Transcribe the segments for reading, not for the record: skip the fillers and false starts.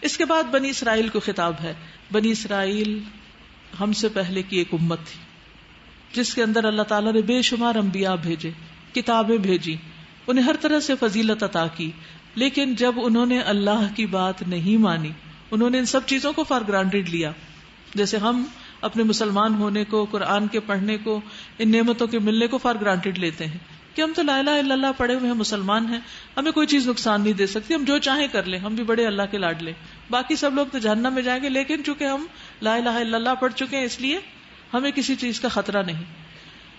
اس کے بعد بنی اسرائیل کو خطاب ہے. بنی اسرائیل ہم سے پہلے کی ایک امت تھی جس کے اندر اللہ تعالیٰ نے بے شمار انبیاء بھیجے، کتابیں بھیجی، انہیں ہر طرح سے فضیلت عطا کی، لیکن جب انہوں نے اللہ کی بات نہیں مانی، انہوں نے ان سب چیزوں کو فار گرانٹیڈ لیا. جیسے ہم اپنے مسلمان ہونے کو، قرآن کے پڑھنے کو، ان نعمتوں کے ملنے کو فار گرانٹیڈ لیتے ہیں کہ ہم تو لا الہ الا اللہ پڑھے ہوئے ہیں، مسلمان ہیں، ہمیں کوئی چیز نقصان نہیں دے سکتی، ہم جو چاہیں کر لیں، ہم بھی بڑے اللہ کے لاڈلے، باقی سب لوگ تو جہنم میں جائیں گے، لیکن چونکہ ہم لا الہ الا اللہ پڑھ چکے ہیں اس لیے ہمیں کسی چیز کا خطرہ نہیں.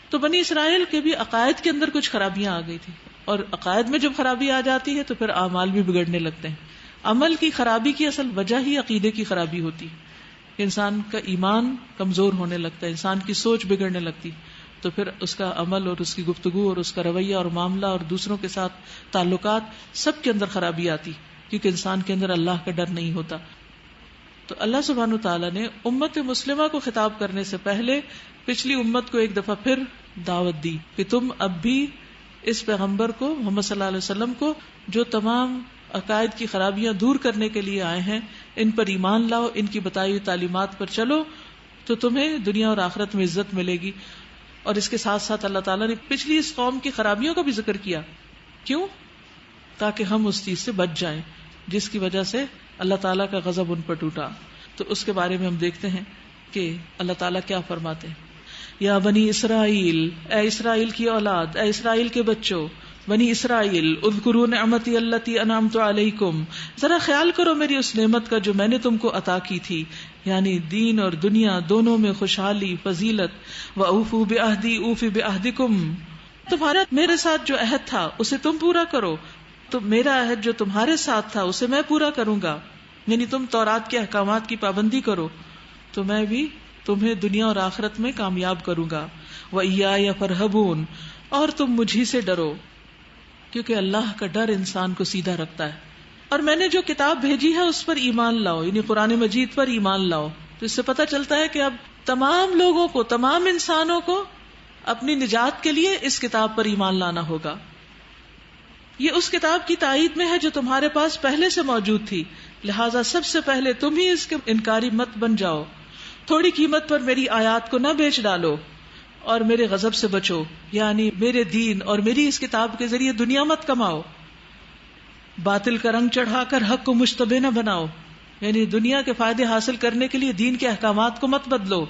تو بنی اسرائیل کے بھی عقائد کے اندر کچھ خرابیاں آ گئی تھی، اور عقائد میں جب خرابی آ جاتی ہے تو پھر اعمال بھی بگڑنے لگتے ہیں. عمل کی خرابی کی اصل وجہ ہی عقیدے کی خرابی ہوتی ہے. انسان کا ایمان کمزور ہونے لگتا ہے، انسان کی سوچ بگڑنے لگتی، تو پھر اس کا عمل اور اس کی گفتگو اور اس کا رویہ اور معاملہ اور دوسروں کے ساتھ تعلقات سب کے اندر خرابی آتی، کیونکہ انسان کے اندر اللہ کا ڈر نہیں ہوتا. تو اللہ سبحانہ تعالیٰ نے امت مسلمہ کو خطاب کرنے سے پہلے پچھلی امت کو ایک دفعہ پھر دعوت دی کہ تم اب بھی اس پیغمبر کو، محمد صلی اللہ علیہ وسلم کو، جو تمام عقائد کی خرابیاں دور کرنے کے لیے آئے ہیں، ان پر ایمان لاؤ، ان کی بتائی ہوئی تعلیمات پر چلو، تو تمہیں دنیا اور آخرت میں عزت ملے گی. اور اس کے ساتھ ساتھ اللہ تعالیٰ نے پچھلی اس قوم کی خرابیوں کا بھی ذکر کیا. کیوں؟ تاکہ ہم اس چیز سے بچ جائیں جس کی وجہ سے اللہ تعالیٰ کا غضب ان پر ٹوٹا. تو اس کے بارے میں ہم دیکھتے ہیں کہ اللہ تعالیٰ کیا فرماتے ہیں. یا بنی اسرائیل، اے اسرائیل کی اولاد، اے اسرائیل کے بچوں، بنی اسرائیل، اذکروا نعمتی التی انعمت علیکم، ذرا خیال کرو میری اس نعمت کا جو میں نے تم کو عطا کی تھی، یعنی دین اور دنیا دونوں میں خوشحالی، فضیلت. وَأَوْفُوا بِعَهْدِي أُوفِ بِعَهْدِكُمْ، تمہارا میرے ساتھ جو عہد تھا اسے تم پورا کرو، تو میرا عہد جو تمہارے ساتھ تھا اسے میں پورا کروں گا. یعنی تم تورات کے احکامات کی پابندی کرو تو میں بھی تمہیں دنیا اور آخرت میں کامیاب کروں گا. وَإِيَّايَ فَارْهَبُونَ، اور تم مجھی سے ڈرو، کیونکہ اللہ کا ڈر انسان کو سیدھا رکھتا ہے. اور میں نے جو کتاب بھیجی ہے اس پر ایمان لاؤ، یعنی قرآن مجید پر ایمان لاؤ. تو اس سے پتہ چلتا ہے کہ اب تمام لوگوں کو، تمام انسانوں کو اپنی نجات کے لیے اس کتاب پر ایمان لانا ہوگا. یہ اس کتاب کی تائید میں ہے جو تمہارے پاس پہلے سے موجود تھی، لہٰذا سب سے پہلے تم ہی اس کے انکاری مت بن جاؤ. تھوڑی قیمت پر میری آیات کو نہ بیچ ڈالو اور میرے غضب سے بچو، یعنی میرے دین اور میری اس کتاب کے ذریعے دنیا مت کماؤ. باطل کا رنگ چڑھا کر حق کو مشتبہ نہ بناؤ، یعنی دنیا کے فائدے حاصل کرنے کے لیے دین کے احکامات کو مت بدلو،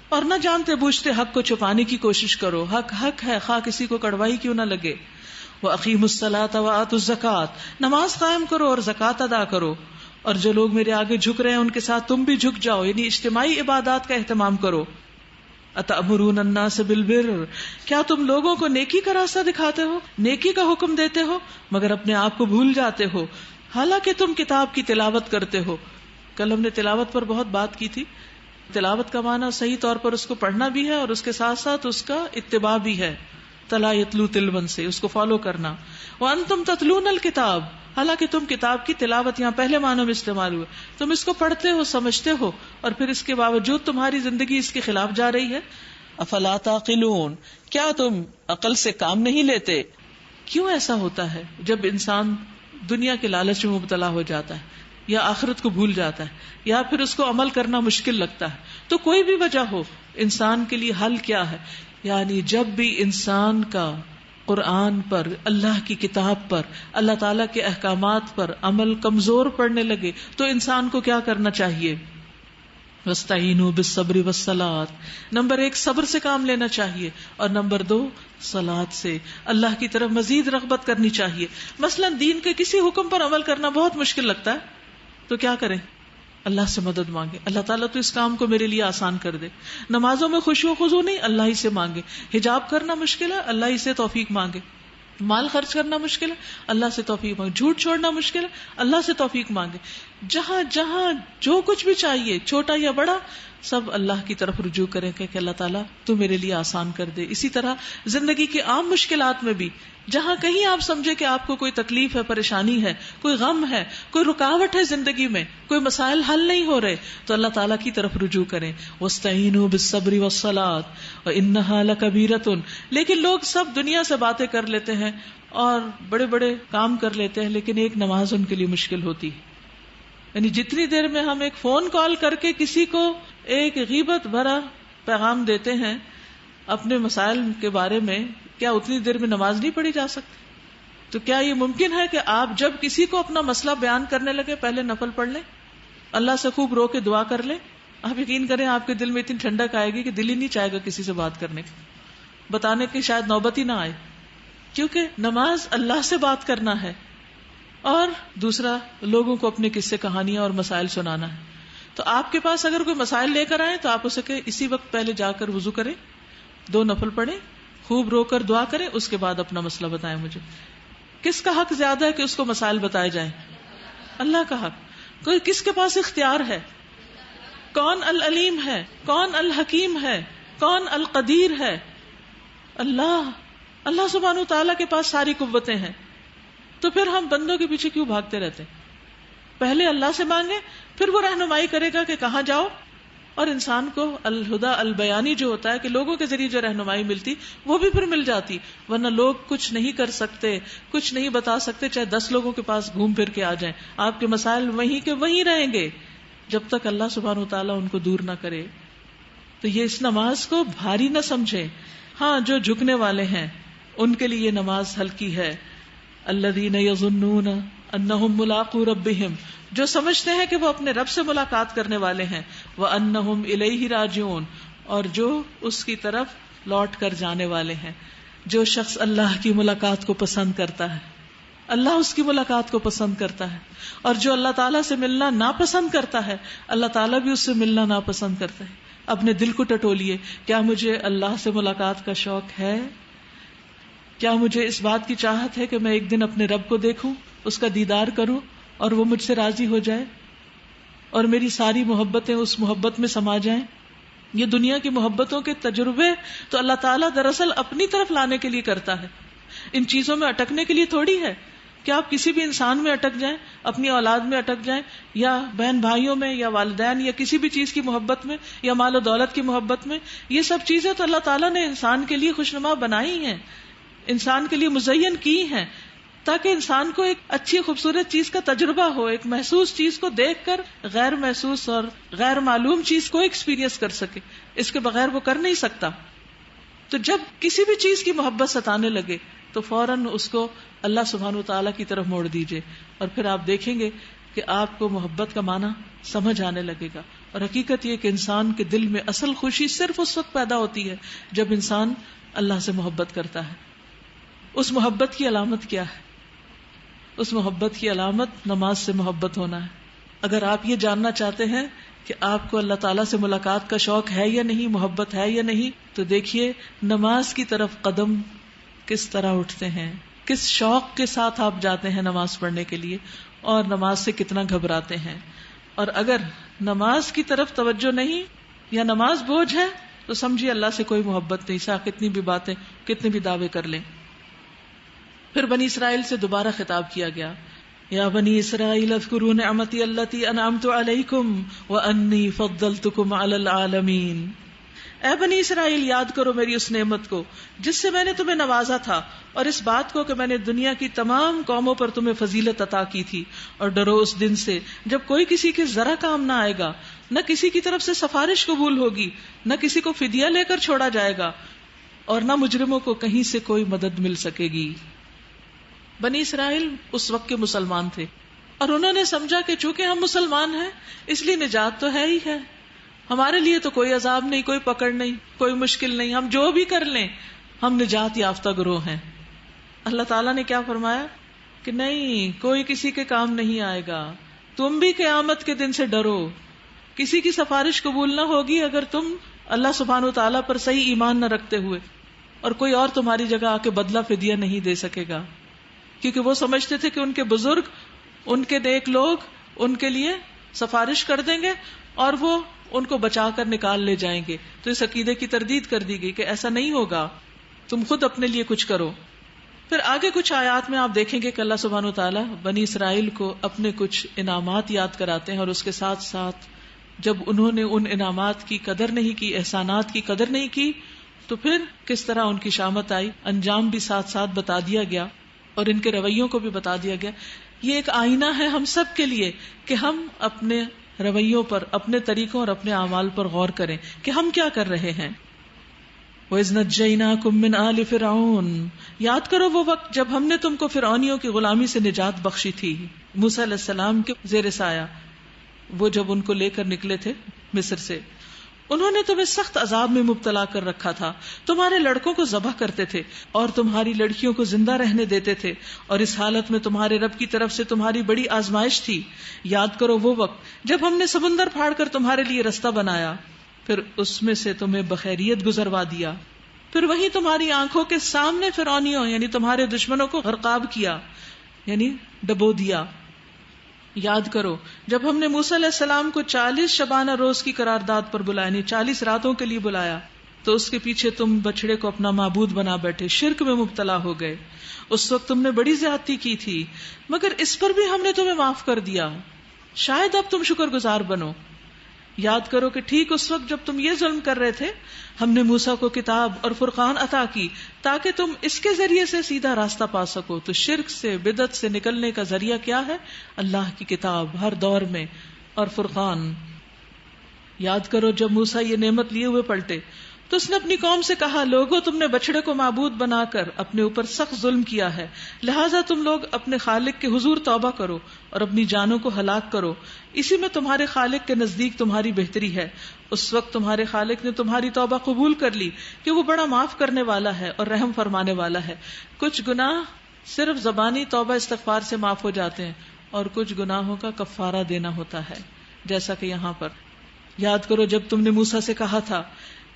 اور نہ جانتے بوجھتے حق کو چھپانے کی کوشش کرو. حق حق ہے، خواہ کسی کو کڑوائی کیوں نہ لگے. وَأَقِیمُوا الصَّلَاةَ وَآتُوا الزَّکَاةَ، نماز قائم کرو اور زکوٰۃ ادا کرو. اور جو لوگ میرے آگے جھک رہے ہیں ان کے ساتھ تم بھی جھک جاؤ، یعنی اجتماعی عبادات کا اہتمام کرو. اتأمرون الناس بالبر، کیا تم لوگوں کو نیکی کا راستہ دکھاتے ہو، نیکی کا حکم دیتے ہو، مگر اپنے آپ کو بھول جاتے ہو، حالانکہ تم کتاب کی تلاوت کرتے ہو. کل ہم نے تلاوت پر بہت بات کی تھی. تلاوت کا معنی صحیح طور پر اس کو پڑھنا بھی ہے اور اس کے ساتھ ساتھ اس کا اتباع بھی ہے، تلا یتلو تلون سے اس کو فالو کرنا. وانتم تتلون الکتاب، حالانکہ تم کتاب کی تلاوت یہاں پہلے معنوں میں استعمال ہوئے، تم اس کو پڑھتے ہو، سمجھتے ہو، اور پھر اس کے باوجود تمہاری زندگی اس کے خلاف جا رہی ہے. افلا تعقلون، کیا تم عقل سے کام نہیں لیتے؟ کیوں ایسا ہوتا ہے جب انسان دنیا کے لالچ میں مبتلا ہو جاتا ہے یا آخرت کو بھول جاتا ہے یا پھر اس کو عمل کرنا مشکل لگتا ہے؟ تو کوئی بھی وجہ ہو، انسان کے لیے حل کیا ہے؟ یعنی جب بھی انسان کا قرآن پر، اللہ کی کتاب پر، اللہ تعالیٰ کے احکامات پر عمل کمزور پڑنے لگے تو انسان کو کیا کرنا چاہیے؟ وَاسْتَعِینُوا بِالصَّبْرِ وَالصَّلَاةِ، نمبر 1 صبر سے کام لینا چاہیے، اور نمبر 2 صلاۃ سے اللہ کی طرف مزید رغبت کرنی چاہیے. مثلا دین کے کسی حکم پر عمل کرنا بہت مشکل لگتا ہے تو کیا کریں؟ اللہ سے مدد مانگے، اللہ تعالیٰ تو اس کام کو میرے لیے آسان کر دے. نمازوں میں خشوع و خضوع نہیں، اللہ ہی سے مانگے. حجاب کرنا مشکل ہے، اللہ ہی سے توفیق مانگے. مال خرچ کرنا مشکل ہے، اللہ سے توفیق مانگے. جھوٹ چھوڑنا مشکل ہے، اللہ سے توفیق مانگے. جہاں جہاں جو کچھ بھی چاہیے، چھوٹا یا بڑا، سب اللہ کی طرف رجوع کریں کہ اللہ تعالیٰ تو میرے لیے آسان کر دے. اسی طرح زندگی کی عام مشکلات میں بھی جہاں کہیں آپ سمجھے کہ آپ کو کوئی تکلیف ہے، پریشانی ہے، کوئی غم ہے، کوئی رکاوٹ ہے زندگی میں، کوئی مسائل حل نہیں ہو رہے، تو اللہ تعالیٰ کی طرف رجوع کریں. وَاسْتَعِینُوا بِالصَّبْرِ وَالصَّلَاةِ وَإِنَّهَا لَكَبِیرَةٌ. لیکن لوگ سب دنیا سے باتیں کر لیتے ہیں اور بڑے بڑے کام کر لیتے ہیں، لیکن ایک نماز ان کے لیے مشکل ہوتی ہے. یعنی جتنی دیر میں ہم ایک فون کال کر کے کسی کو ایک غیبت بھرا پیغام دیتے ہیں اپنے مسائل کے بارے میں، کیا اتنی دیر میں نماز نہیں پڑھی جا سکتی؟ تو کیا یہ ممکن ہے کہ آپ جب کسی کو اپنا مسئلہ بیان کرنے لگے پہلے نفل پڑھ لیں، اللہ سے خوب رو کے دعا کر لیں؟ آپ یقین کریں آپ کے دل میں اتنی ٹھنڈک آئے گی کہ دل ہی نہیں چاہے گا کسی سے بات کرنے کی، بتانے کی شاید نوبت ہی نہ آئے، کیونکہ نماز اللہ سے بات کرنا ہے اور دوسرا لوگوں کو اپنے قصے کہانیاں اور مسائل سنانا ہے۔ تو آپ کے پاس اگر کوئی مسائل لے کر آئے تو آپ اسے کہ اسی وقت پہلے جا کر وضو کریں، 2 نفل پڑھیں، خوب رو کر دعا کریں، اس کے بعد اپنا مسئلہ بتائیں مجھے۔ کس کا حق زیادہ ہے کہ اس کو مسائل بتائے جائیں؟ اللہ کا حق۔ کوئی کس کے پاس اختیار ہے؟ کون العلیم ہے، کون الحکیم ہے، کون القدیر ہے؟ اللہ۔ اللہ سبحانہ وتعالیٰ کے پاس ساری قوتیں ہیں، تو پھر ہم بندوں کے پیچھے کیوں بھاگتے رہتے ہیں؟ پہلے اللہ سے مانگے، پھر وہ رہنمائی کرے گا کہ کہاں جاؤ۔ اور انسان کو الہدا البیانی جو ہوتا ہے کہ لوگوں کے ذریعے جو رہنمائی ملتی وہ بھی پھر مل جاتی، ورنہ لوگ کچھ نہیں کر سکتے، کچھ نہیں بتا سکتے، چاہے 10 لوگوں کے پاس گھوم پھر کے آ جائیں، آپ کے مسائل وہیں کے وہیں رہیں گے جب تک اللہ سبحانہ وتعالیٰ ان کو دور نہ کرے۔ تو یہ اس نماز کو بھاری نہ سمجھیں۔ ہاں، جو جھکنے والے ہیں ان کے لیے یہ نماز ہلکی ہے۔ الذین یظنون انہم ملاقو ربہم، جو سمجھتے ہیں کہ وہ اپنے رب سے ملاقات کرنے والے ہیں، وانہم الیہ راجعون، اور جو اس کی طرف لوٹ کر جانے والے ہیں۔ جو شخص اللہ کی ملاقات کو پسند کرتا ہے، اللہ اس کی ملاقات کو پسند کرتا ہے، اور جو اللہ تعالیٰ سے ملنا ناپسند کرتا ہے، اللہ تعالیٰ بھی اس سے ملنا ناپسند کرتا ہے۔ اپنے دل کو ٹٹولیے، کیا مجھے اللہ سے ملاقات کا شوق ہے؟ کیا مجھے اس بات کی چاہت ہے کہ میں ایک دن اپنے رب کو دیکھوں، اس کا دیدار کروں اور وہ مجھ سے راضی ہو جائے اور میری ساری محبتیں اس محبت میں سما جائیں؟ یہ دنیا کی محبتوں کے تجربے تو اللہ تعالیٰ دراصل اپنی طرف لانے کے لیے کرتا ہے، ان چیزوں میں اٹکنے کے لیے تھوڑی ہے کہ آپ کسی بھی انسان میں اٹک جائیں، اپنی اولاد میں اٹک جائیں، یا بہن بھائیوں میں، یا والدین، یا کسی بھی چیز کی محبت میں، یا مال و دولت کی محبت میں۔ یہ سب چیزیں تو اللہ تعالیٰ نے انسان کے لیے خوشنما بنائی ہیں، انسان کے لیے مزین کی ہیں، تاکہ انسان کو ایک اچھی خوبصورت چیز کا تجربہ ہو، ایک محسوس چیز کو دیکھ کر غیر محسوس اور غیر معلوم چیز کو ایکسپیرینس کر سکے، اس کے بغیر وہ کر نہیں سکتا۔ تو جب کسی بھی چیز کی محبت ستانے لگے تو فوراً اس کو اللہ سبحانہ وتعالیٰ کی طرف موڑ دیجئے، اور پھر آپ دیکھیں گے کہ آپ کو محبت کا معنی سمجھ آنے لگے گا۔ اور حقیقت یہ کہ انسان کے دل میں اصل خوشی صرف اس وقت پیدا ہوتی ہے جب انسان اللہ سے محبت کرتا ہے۔ اس محبت کی علامت کیا ہے؟ اس محبت کی علامت نماز سے محبت ہونا ہے۔ اگر آپ یہ جاننا چاہتے ہیں کہ آپ کو اللہ تعالیٰ سے ملاقات کا شوق ہے یا نہیں، محبت ہے یا نہیں، تو دیکھیے نماز کی طرف قدم کس طرح اٹھتے ہیں، کس شوق کے ساتھ آپ جاتے ہیں نماز پڑھنے کے لیے، اور نماز سے کتنا گھبراتے ہیں۔ اور اگر نماز کی طرف توجہ نہیں یا نماز بوجھ ہے تو سمجھیے اللہ سے کوئی محبت نہیں، چاہے کتنی بھی باتیں، کتنے بھی دعوے کر لیں۔ پھر بنی اسرائیل سے دوبارہ خطاب کیا گیا، یا بنی اسرائیل اذکروا نعمتی التی انعمت علیکم وانی فضلتکم علی العالمین۔ اے بنی اسرائیل، یاد کرو میری اس نعمت کو جس سے میں نے تمہیں نوازا تھا، اور اس بات کو کہ میں نے دنیا کی تمام قوموں پر تمہیں فضیلت عطا کی تھی۔ اور ڈرو اس دن سے جب کوئی کسی کے ذرا کام نہ آئے گا، نہ کسی کی طرف سے سفارش قبول ہوگی، نہ کسی کو فدیہ لے کر چھوڑا جائے گا، اور نہ مجرموں کو کہیں سے کوئی مدد مل سکے گی۔ بنی اسرائیل اس وقت کے مسلمان تھے، اور انہوں نے سمجھا کہ چونکہ ہم مسلمان ہیں اس لیے نجات تو ہے ہی ہے، ہمارے لیے تو کوئی عذاب نہیں، کوئی پکڑ نہیں، کوئی مشکل نہیں، ہم جو بھی کر لیں ہم نجات یافتہ گروہ ہیں۔ اللہ تعالیٰ نے کیا فرمایا کہ نہیں، کوئی کسی کے کام نہیں آئے گا، تم بھی قیامت کے دن سے ڈرو، کسی کی سفارش قبول نہ ہوگی اگر تم اللہ سبحانہ و تعالیٰ پر صحیح ایمان نہ رکھتے ہوئے، اور کوئی اور تمہاری جگہ آ کے بدلہ فدیہ نہیں دے سکے گا، کیونکہ وہ سمجھتے تھے کہ ان کے بزرگ، ان کے نیک لوگ ان کے لیے سفارش کر دیں گے اور وہ ان کو بچا کر نکال لے جائیں گے۔ تو اس عقیدے کی تردید کر دی گئی کہ ایسا نہیں ہوگا، تم خود اپنے لیے کچھ کرو۔ پھر آگے کچھ آیات میں آپ دیکھیں گے کہ اللہ سبحانہ و تعالیٰ بنی اسرائیل کو اپنے کچھ انعامات یاد کراتے ہیں، اور اس کے ساتھ ساتھ جب انہوں نے ان انعامات کی قدر نہیں کی، احسانات کی قدر نہیں کی، تو پھر کس طرح ان کی شامت آئی، انجام بھی ساتھ ساتھ بتا دیا گیا اور ان کے رویوں کو بھی بتا دیا گیا۔ یہ ایک آئینہ ہے ہم سب کے لیے کہ ہم اپنے رویوں پر، اپنے طریقوں اور اپنے اعمال پر غور کریں کہ ہم کیا کر رہے ہیں. وَإِذْ نَجَّيْنَاكُمْ مِنْ آلِ فِرْعَوْنَ، یاد کرو وہ وقت جب ہم نے تم کو فرعونیوں کی غلامی سے نجات بخشی تھی. موسیٰ علیہ السلام کے زیر سایہ، وہ جب ان کو لے کر نکلے تھے مصر سے، انہوں نے تمہیں سخت عذاب میں مبتلا کر رکھا تھا. تمہارے لڑکوں کو ذبح کرتے تھے اور تمہاری لڑکیوں کو زندہ رہنے دیتے تھے، اور اس حالت میں تمہارے رب کی طرف سے تمہاری بڑی آزمائش تھی. یاد کرو وہ وقت جب ہم نے سمندر پھاڑ کر تمہارے لیے رستہ بنایا، پھر اس میں سے تمہیں بخیریت گزروا دیا، پھر وہی تمہاری آنکھوں کے سامنے فرعونیوں یعنی تمہارے دشمنوں کو غرقاب کیا، یعنی ڈبو دیا. یاد کرو جب ہم نے موسیٰ علیہ السلام کو 40 شبانہ روز کی قرارداد پر بلایا، یعنی 40 راتوں کے لیے بلایا، تو اس کے پیچھے تم بچڑے کو اپنا معبود بنا بیٹھے، شرک میں مبتلا ہو گئے. اس وقت تم نے بڑی زیادتی کی تھی، مگر اس پر بھی ہم نے تمہیں معاف کر دیا. شاید اب تم شکر گزار بنو. یاد کرو کہ ٹھیک اس وقت جب تم یہ ظلم کر رہے تھے، ہم نے موسیٰ کو کتاب اور فرقان عطا کی تاکہ تم اس کے ذریعے سے سیدھا راستہ پا سکو. تو شرک سے، بدعت سے نکلنے کا ذریعہ کیا ہے؟ اللہ کی کتاب ہر دور میں اور فرقان. یاد کرو جب موسیٰ یہ نعمت لیے ہوئے پلٹے تو اس نے اپنی قوم سے کہا، لوگوں تم نے بچڑے کو معبود بنا کر اپنے اوپر سخت ظلم کیا ہے، لہٰذا تم لوگ اپنے خالق کے حضور توبہ کرو اور اپنی جانوں کو ہلاک کرو، اسی میں تمہارے خالق کے نزدیک تمہاری بہتری ہے. اس وقت تمہارے خالق نے تمہاری توبہ قبول کر لی کہ وہ بڑا معاف کرنے والا ہے اور رحم فرمانے والا ہے. کچھ گناہ صرف زبانی توبہ استغفار سے معاف ہو جاتے ہیں اور کچھ گناہوں کا کفارہ دینا ہوتا ہے، جیسا کہ یہاں پر. یاد کرو جب تم نے موسیٰ سے کہا تھا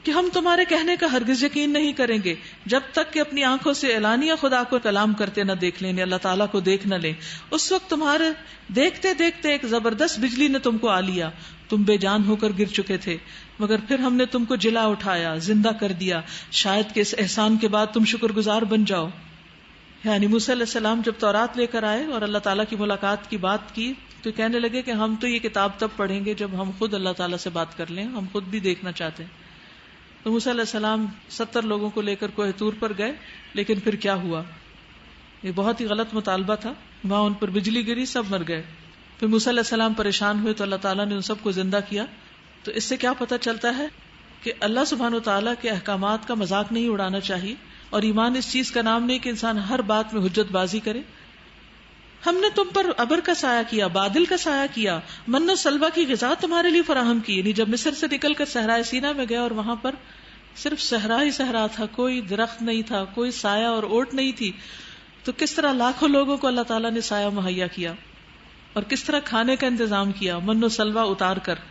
کہ ہم تمہارے کہنے کا ہرگز یقین نہیں کریں گے جب تک کہ اپنی آنکھوں سے اعلانیہ خدا کو کلام کرتے نہ دیکھ لیں، اللہ تعالیٰ کو دیکھ نہ لیں. اس وقت تمہارے دیکھتے دیکھتے ایک زبردست بجلی نے تم کو آ لیا، تم بے جان ہو کر گر چکے تھے، مگر پھر ہم نے تم کو جلا اٹھایا، زندہ کر دیا، شاید کہ اس احسان کے بعد تم شکر گزار بن جاؤ. یعنی موسیٰ علیہ السلام جب تورات لے کر آئے اور اللہ تعالیٰ کی ملاقات کی بات کی تو کہنے لگے کہ ہم تو یہ کتاب تب پڑھیں گے جب ہم خود اللہ تعالیٰ سے بات کر لیں، ہم خود بھی دیکھنا چاہتے ہیں. تو موسیٰ علیہ السلام 70 لوگوں کو لے کر کوہ طور پر گئے، لیکن پھر کیا ہوا؟ یہ بہت ہی غلط مطالبہ تھا، وہاں ان پر بجلی گری، سب مر گئے. پھر موسیٰ علیہ السلام پریشان ہوئے تو اللہ تعالیٰ نے ان سب کو زندہ کیا. تو اس سے کیا پتہ چلتا ہے کہ اللہ سبحانہ وتعالیٰ کے احکامات کا مذاق نہیں اڑانا چاہیے، اور ایمان اس چیز کا نام نہیں کہ انسان ہر بات میں حجت بازی کرے. ہم نے تم پر ابر کا سایہ کیا، بادل کا سایہ کیا، من و سلوہ کی غذا تمہارے لیے فراہم کی. یعنی جب مصر سے نکل کر صحرائے سینا میں گئے اور وہاں پر صرف صحرا ہی صحرا تھا، کوئی درخت نہیں تھا، کوئی سایہ اور اوٹ نہیں تھی، تو کس طرح لاکھوں لوگوں کو اللہ تعالیٰ نے سایہ مہیا کیا اور کس طرح کھانے کا انتظام کیا من و سلوہ اتار کر.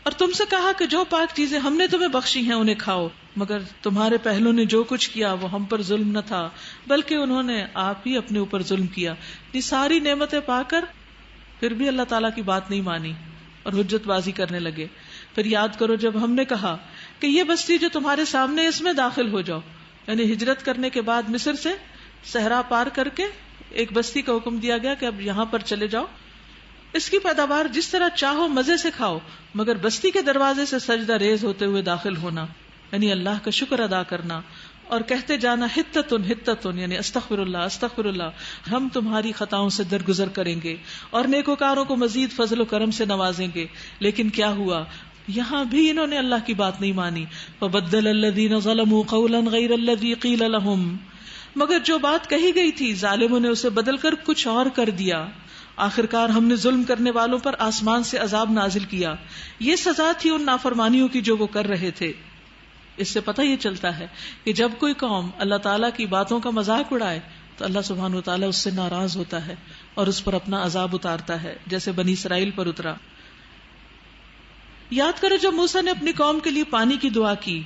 اور تم سے کہا کہ جو پاک چیزیں ہم نے تمہیں بخشی ہیں انہیں کھاؤ، مگر تمہارے پہلوں نے جو کچھ کیا وہ ہم پر ظلم نہ تھا بلکہ انہوں نے آپ ہی اپنے اوپر ظلم کیا. یہ ساری نعمتیں پا کر پھر بھی اللہ تعالیٰ کی بات نہیں مانی اور حجت بازی کرنے لگے. پھر یاد کرو جب ہم نے کہا کہ یہ بستی جو تمہارے سامنے اس میں داخل ہو جاؤ، یعنی ہجرت کرنے کے بعد مصر سے صحرا پار کر کے ایک بستی کا حکم دیا گیا کہ اب یہاں پر چلے جاؤ، اس کی پیداوار جس طرح چاہو مزے سے کھاؤ، مگر بستی کے دروازے سے سجدہ ریز ہوتے ہوئے داخل ہونا، یعنی اللہ کا شکر ادا کرنا اور کہتے جانا حتتن حتتن، یعنی استغفر اللہ استغفر اللہ، ہم تمہاری خطاؤں سے درگزر کریں گے اور نیکوکاروں کو مزید فضل و کرم سے نوازیں گے. لیکن کیا ہوا؟ یہاں بھی انہوں نے اللہ کی بات نہیں مانی. فبدل الذین ظلموا قولا غیر الذی قیل لهم، مگر جو بات کہی گئی تھی ظالموں نے اسے بدل کر کچھ اور کر دیا. آخرکار ہم نے ظلم کرنے والوں پر آسمان سے عذاب نازل کیا، یہ سزا تھی ان نافرمانیوں کی جو وہ کر رہے تھے. اس سے پتہ یہ چلتا ہے کہ جب کوئی قوم اللہ تعالیٰ کی باتوں کا مذاق اڑائے تو اللہ سبحانہ وتعالیٰ اس سے ناراض ہوتا ہے اور اس پر اپنا عذاب اتارتا ہے، جیسے بنی اسرائیل پر اترا. یاد کرو جب موسیٰ نے اپنی قوم کے لیے پانی کی دعا کی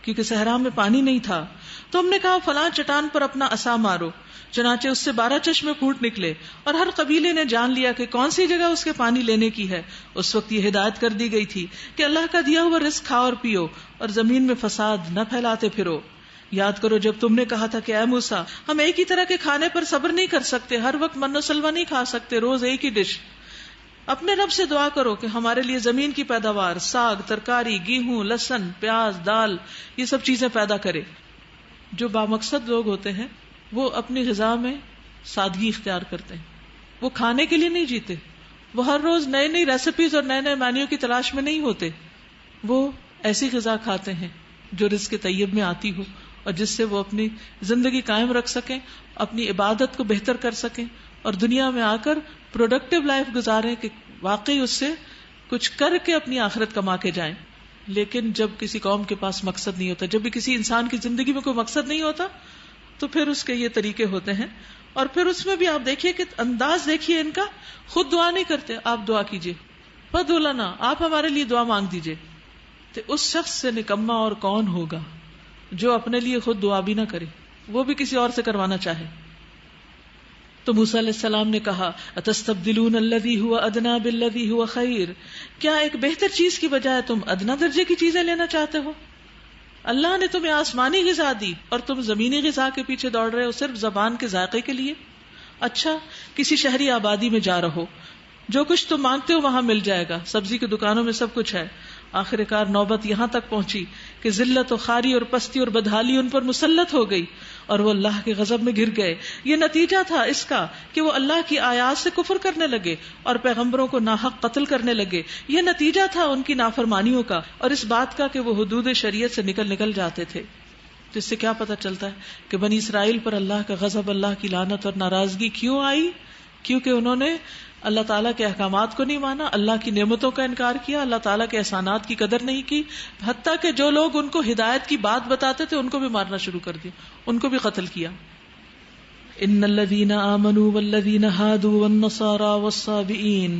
کیونکہ صحرا میں پانی نہیں تھا، تو ہم نے کہا فلاں چٹان پر اپنا عصا مارو، چنانچہ اس سے 12 چشمے پھوٹ نکلے اور ہر قبیلے نے جان لیا کہ کون سی جگہ اس کے پانی لینے کی ہے. اس وقت یہ ہدایت کر دی گئی تھی کہ اللہ کا دیا ہوا رزق کھاؤ اور پیو اور زمین میں فساد نہ پھیلاتے پھرو. یاد کرو جب تم نے کہا تھا کہ اے موسیٰ ہم ایک ہی طرح کے کھانے پر صبر نہیں کر سکتے، ہر وقت من و سلوہ نہیں کھا سکتے، روز ایک ہی ڈش. اپنے رب سے دعا کرو کہ ہمارے لیے زمین کی پیداوار، ساگ، ترکاری، گیہوں، لہسن، پیاز، دال، یہ سب چیزیں پیدا کرے. جو بامقصد لوگ ہوتے ہیں وہ اپنی غذا میں سادگی اختیار کرتے ہیں. وہ کھانے کے لیے نہیں جیتے، وہ ہر روز نئی نئی ریسیپیز اور نئے نئے مینیو کی تلاش میں نہیں ہوتے، وہ ایسی غذا کھاتے ہیں جو رزق طیب میں آتی ہو اور جس سے وہ اپنی زندگی قائم رکھ سکیں، اپنی عبادت کو بہتر کر سکیں اور دنیا میں آ کر پروڈکٹیو لائف گزاریں کہ واقعی اس سے کچھ کر کے اپنی آخرت کما کے جائیں. لیکن جب کسی قوم کے پاس مقصد نہیں ہوتا، جب بھی کسی انسان کی زندگی میں کوئی مقصد نہیں ہوتا تو پھر اس کے یہ طریقے ہوتے ہیں. اور پھر اس میں بھی آپ دیکھیے کہ انداز دیکھیے ان کا، خود دعا نہیں کرتے، آپ دعا کیجیے، فدعوا لنا، آپ ہمارے لیے دعا مانگ دیجیے. تو اس شخص سے نکما اور کون ہوگا جو اپنے لیے خود دعا بھی نہ کرے، وہ بھی کسی اور سے کروانا چاہے. تو موسیٰ علیہ السلام نے کہا اتستبدلون الذی هو ادنی بالذی هو خیر، کیا ایک بہتر چیز کی بجائے تم ادنا درجے کی چیزیں لینا چاہتے ہو؟ اللہ نے تمہیں آسمانی غذا دی اور تم زمینی غذا کے پیچھے دوڑ رہے ہو صرف زبان کے ذائقے کے لیے. اچھا کسی شہری آبادی میں جا رہو، جو کچھ تم مانگتے ہو وہاں مل جائے گا، سبزی کی دکانوں میں سب کچھ ہے. آخر کار نوبت یہاں تک پہنچی کہ ذلت و خواری اور پستی اور بدحالی ان پر مسلط ہو گئی اور وہ اللہ کے غضب میں گر گئے. یہ نتیجہ تھا اس کا کہ وہ اللہ کی آیات سے کفر کرنے لگے اور پیغمبروں کو ناحق قتل کرنے لگے. یہ نتیجہ تھا ان کی نافرمانیوں کا اور اس بات کا کہ وہ حدود شریعت سے نکل جاتے تھے. جس سے کیا پتہ چلتا ہے کہ بنی اسرائیل پر اللہ کا غضب، اللہ کی لعنت اور ناراضگی کیوں آئی؟ کیونکہ انہوں نے اللہ تعالیٰ کے احکامات کو نہیں مانا، اللہ کی نعمتوں کا انکار کیا، اللہ تعالیٰ کے احسانات کی قدر نہیں کی، حتیٰ کہ جو لوگ ان کو ہدایت کی بات بتاتے تھے ان کو بھی مارنا شروع کر دیا، ان کو بھی قتل کیا. ان الذین آمنوا والذین ہادوا والنصارى والصابئین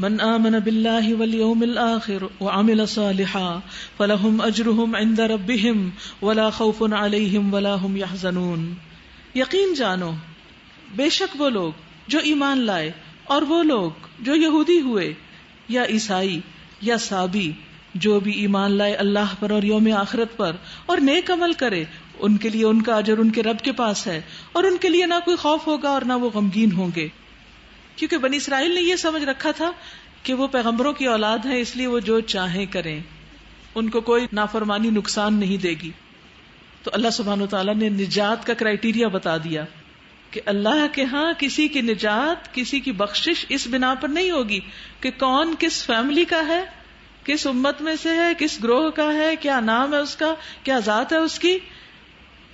من آمن باللہ والیوم الآخر وعمل صالحا فلہم اجرہم عند ربہم ولا خوف علیہم ولا ہم یحزنون. یقین جانو بے شک وہ لوگ جو ایمان لائے اور وہ لوگ جو یہودی ہوئے یا عیسائی یا صابی، جو بھی ایمان لائے اللہ پر اور یوم آخرت پر اور نیک عمل کرے، ان کے لیے ان کا اجر ان کے رب کے پاس ہے اور ان کے لیے نہ کوئی خوف ہوگا اور نہ وہ غمگین ہوں گے. کیونکہ بنی اسرائیل نے یہ سمجھ رکھا تھا کہ وہ پیغمبروں کی اولاد ہیں، اس لیے وہ جو چاہیں کریں، ان کو کوئی نافرمانی نقصان نہیں دے گی. تو اللہ سبحانہ و تعالیٰ نے نجات کا کرائیٹیریا بتا دیا کہ اللہ کے ہاں کسی کی نجات، کسی کی بخشش اس بنا پر نہیں ہوگی کہ کون کس فیملی کا ہے، کس امت میں سے ہے، کس گروہ کا ہے، کیا نام ہے اس کا، کیا ذات ہے اس کی.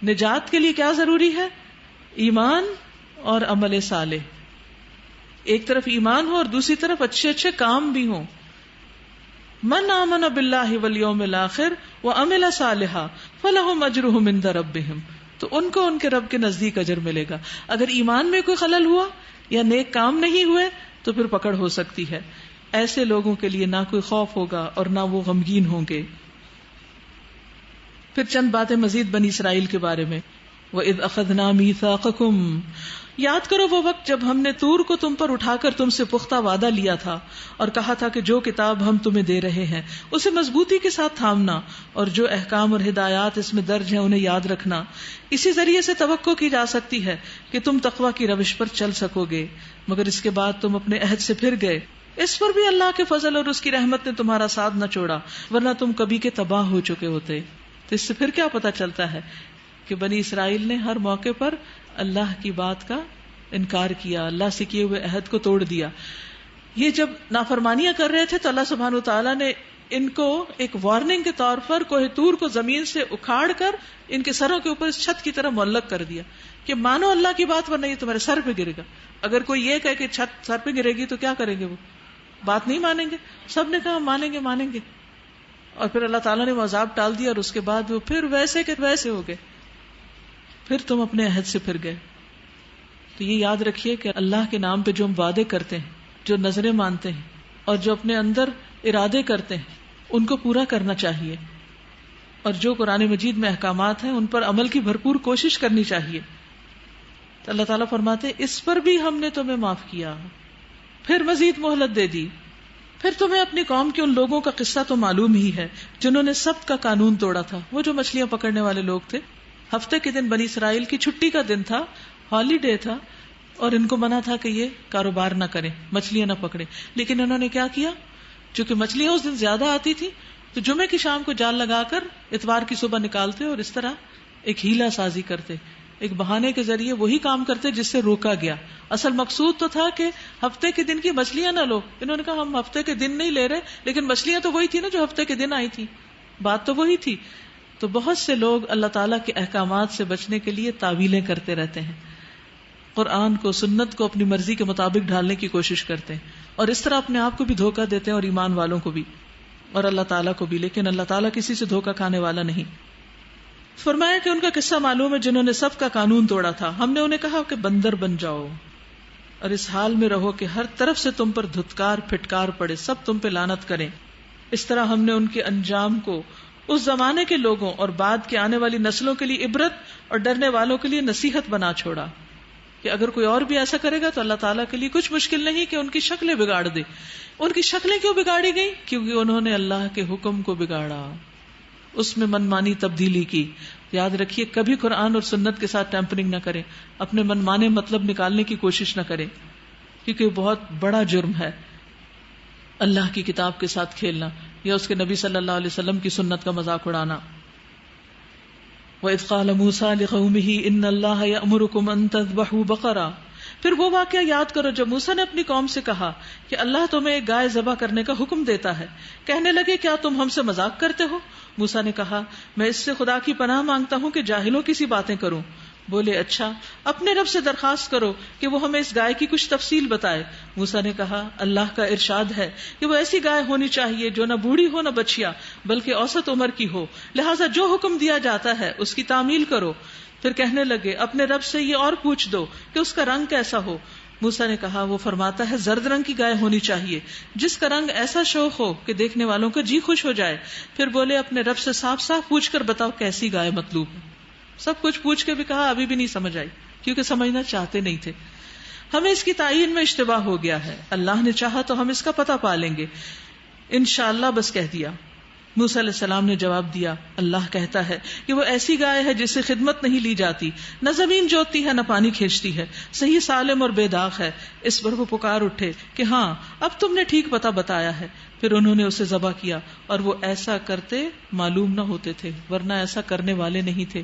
نجات کے لیے کیا ضروری ہے؟ ایمان اور عمل صالح. ایک طرف ایمان ہو اور دوسری طرف اچھے اچھے کام بھی ہوں. من آمن باللہ والیوم الآخر وعمل صالحا فلہم اجرہم عند ربہم، تو ان کو ان کے رب کے نزدیک اجر ملے گا. اگر ایمان میں کوئی خلل ہوا یا نیک کام نہیں ہوئے تو پھر پکڑ ہو سکتی ہے. ایسے لوگوں کے لیے نہ کوئی خوف ہوگا اور نہ وہ غمگین ہوں گے. پھر چند باتیں مزید بنی اسرائیل کے بارے میں. وَإِذْ أَخَذْنَا مِيثَاقَكُمْ، یاد کرو وہ وقت جب ہم نے طور کو تم پر اٹھا کر تم سے پختہ وعدہ لیا تھا اور کہا تھا کہ جو کتاب ہم تمہیں دے رہے ہیں اسے مضبوطی کے ساتھ تھامنا اور جو احکام اور ہدایات اس میں درج ہیں انہیں یاد رکھنا. اسی ذریعے سے توقع کی جا سکتی ہے کہ تم تقوی کی روش پر چل سکو گے، مگر اس کے بعد تم اپنے عہد سے پھر گئے. اس پر بھی اللہ کے فضل اور اس کی رحمت نے تمہارا ساتھ نہ چھوڑا، ورنہ تم کبھی کے تباہ ہو چکے ہوتے. تو اس سے پھر کیا پتا چلتا ہے کہ بنی اسرائیل نے ہر موقع پر اللہ کی بات کا انکار کیا، اللہ سے کیے ہوئے عہد کو توڑ دیا. یہ جب نافرمانیاں کر رہے تھے تو اللہ سبحانہ وتعالیٰ نے ان کو ایک وارننگ کے طور پر کوہ طور کو زمین سے اکھاڑ کر ان کے سروں کے اوپر اس چھت کی طرح معلق کر دیا کہ مانو اللہ کی بات ورنہ یہ تمہارے سر پہ گرے گا. اگر کوئی یہ کہے کہ چھت سر پہ گرے گی تو کیا کریں گے؟ وہ بات نہیں مانیں گے. سب نے کہا مانیں گے. اور پھر اللہ تعالیٰ نے وہ عذاب ٹال دیا اور اس کے بعد وہ پھر ویسے کے ویسے ہو گئے. پھر تم اپنے عہد سے پھر گئے. تو یہ یاد رکھیے کہ اللہ کے نام پہ جو ہم وعدے کرتے ہیں، جو نظریں مانتے ہیں اور جو اپنے اندر ارادے کرتے ہیں ان کو پورا کرنا چاہیے، اور جو قرآن مجید میں احکامات ہیں ان پر عمل کی بھرپور کوشش کرنی چاہیے. تو اللہ تعالیٰ فرماتے ہیں اس پر بھی ہم نے تمہیں معاف کیا، پھر مزید مہلت دے دی. پھر تمہیں اپنی قوم کے ان لوگوں کا قصہ تو معلوم ہی ہے جنہوں نے سبت کا قانون توڑا تھا. وہ جو مچھلیاں پکڑنے والے لوگ تھے، ہفتے کے دن بنی اسرائیل کی چھٹی کا دن تھا، ہالیڈے تھا، اور ان کو منع تھا کہ یہ کاروبار نہ کریں، مچھلیاں نہ پکڑیں. لیکن انہوں نے کیا کیا؟ چونکہ مچھلیاں اس دن زیادہ آتی تھی تو جمعے کی شام کو جال لگا کر اتوار کی صبح نکالتے اور اس طرح ایک ہیلا سازی کرتے ایک بہانے کے ذریعے وہی کام کرتے جس سے روکا گیا. اصل مقصود تو تھا کہ ہفتے کے دن کی مچھلیاں نہ لو. انہوں نے کہا ہم ہفتے کے دن نہیں لے رہے, لیکن مچھلیاں تو وہی تھی نا جو ہفتے کے دن آئی تھی, بات تو وہی تھی. تو بہت سے لوگ اللہ تعالیٰ کے احکامات سے بچنے کے لیے تعویلیں کرتے رہتے ہیں, قرآن کو سنت کو اپنی مرضی کے مطابق ڈھالنے کی کوشش کرتے ہیں, اور اس طرح اپنے آپ کو بھی دھوکہ دیتے ہیں اور ایمان والوں کو بھی اور اللہ تعالیٰ کو بھی. لیکن اللہ تعالیٰ کسی سے دھوکہ کھانے والا نہیں. فرمایا کہ ان کا قصہ معلوم ہے جنہوں نے سب کا قانون توڑا تھا. ہم نے انہیں کہا کہ بندر بن جاؤ اور اس حال میں رہو کہ ہر طرف سے تم پر دھتکار پھٹکار پڑے, سب تم پہ لعنت کریں. اس طرح ہم نے ان کے انجام کو اس زمانے کے لوگوں اور بعد کے آنے والی نسلوں کے لیے عبرت اور ڈرنے والوں کے لیے نصیحت بنا چھوڑا کہ اگر کوئی اور بھی ایسا کرے گا تو اللہ تعالیٰ کے لیے کچھ مشکل نہیں کہ ان کی شکلیں بگاڑ دے. ان کی شکلیں کیوں بگاڑی گئی؟ کیونکہ انہوں نے اللہ کے حکم کو بگاڑا, اس میں منمانی تبدیلی کی. یاد رکھیے کبھی قرآن اور سنت کے ساتھ ٹیمپرنگ نہ کریں, اپنے منمانے مطلب نکالنے کی کوشش نہ کریں, کیونکہ بہت بڑا جرم ہے اللہ کی کتاب کے ساتھ کھیلنا یا اس کے نبی صلی اللہ علیہ وسلم کی سنت کا مذاق اڑانا. وَإِذْ قَالَ مُوسَىٰ لِقَوْمِهِ إِنَّ اللَّهَ يَأْمُرُكُمْ أَن تَذْبَحُوا بَقَرَةً. پھر وہ واقعہ یاد کرو جب موسیٰ نے اپنی قوم سے کہا کہ اللہ تمہیں ایک گائے ذبح کرنے کا حکم دیتا ہے. کہنے لگے کیا تم ہم سے مذاق کرتے ہو؟ موسیٰ نے کہا میں اس سے خدا کی پناہ مانگتا ہوں کہ جاہلوں کی سی باتیں کروں. بولے اچھا, اپنے رب سے درخواست کرو کہ وہ ہمیں اس گائے کی کچھ تفصیل بتائے. موسیٰ نے کہا اللہ کا ارشاد ہے کہ وہ ایسی گائے ہونی چاہیے جو نہ بوڑھی ہو نہ بچیا بلکہ اوسط عمر کی ہو, لہٰذا جو حکم دیا جاتا ہے اس کی تعمیل کرو. پھر کہنے لگے اپنے رب سے یہ اور پوچھ دو کہ اس کا رنگ کیسا ہو. موسیٰ نے کہا وہ فرماتا ہے زرد رنگ کی گائے ہونی چاہیے جس کا رنگ ایسا شوق ہو کہ دیکھنے والوں کا جی خوش ہو جائے. پھر بولے اپنے رب سے صاف صاف پوچھ کر بتاؤ کیسی گائے مطلوب ہے. سب کچھ پوچھ کے بھی کہا ابھی بھی نہیں سمجھ آئی, کیونکہ سمجھنا چاہتے نہیں تھے. ہمیں اس کی تعین میں اشتباہ ہو گیا ہے, اللہ نے چاہا تو ہم اس کا پتہ پا لیں گے انشاءاللہ, بس کہہ دیا. موسیٰ علیہ السلام نے جواب دیا اللہ کہتا ہے کہ وہ ایسی گائے ہے جس سے خدمت نہیں لی جاتی, نہ زمین جوتتی ہے نہ پانی کھینچتی ہے, صحیح سالم اور بے داغ ہے. اس پر وہ پکار اٹھے کہ ہاں اب تم نے ٹھیک پتہ بتایا ہے. پھر انہوں نے اسے ذبح کیا اور وہ ایسا کرتے معلوم نہ ہوتے تھے, ورنہ ایسا کرنے والے نہیں تھے.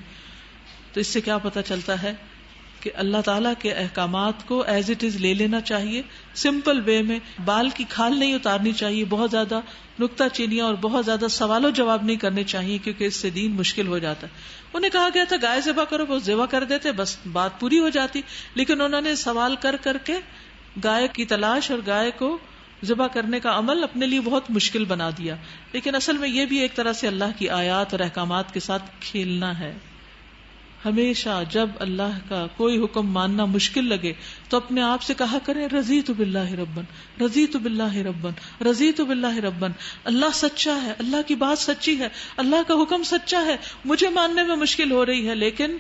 تو اس سے کیا پتہ چلتا ہے کہ اللہ تعالیٰ کے احکامات کو ایز اٹ از لے لینا چاہیے, سمپل وے میں. بال کی کھال نہیں اتارنی چاہیے, بہت زیادہ نکتہ چینیاں اور بہت زیادہ سوال و جواب نہیں کرنے چاہیے, کیونکہ اس سے دین مشکل ہو جاتا ہے. انہیں کہا گیا تھا گائے ذبح کرو, وہ ذبح کر دیتے, بس بات پوری ہو جاتی. لیکن انہوں نے سوال کر کر کے گائے کی تلاش اور گائے کو ذبح کرنے کا عمل اپنے لیے بہت مشکل بنا دیا. لیکن اصل میں یہ بھی ایک طرح سے اللہ کی آیات اور احکامات کے ساتھ کھیلنا ہے. ہمیشہ جب اللہ کا کوئی حکم ماننا مشکل لگے تو اپنے آپ سے کہا کریں رضیت باللہ ربن, رضیت باللہ ربن, رضیت باللہ ربن. اللہ سچا ہے, اللہ کی بات سچی ہے, اللہ کا حکم سچا ہے, مجھے ماننے میں مشکل ہو رہی ہے لیکن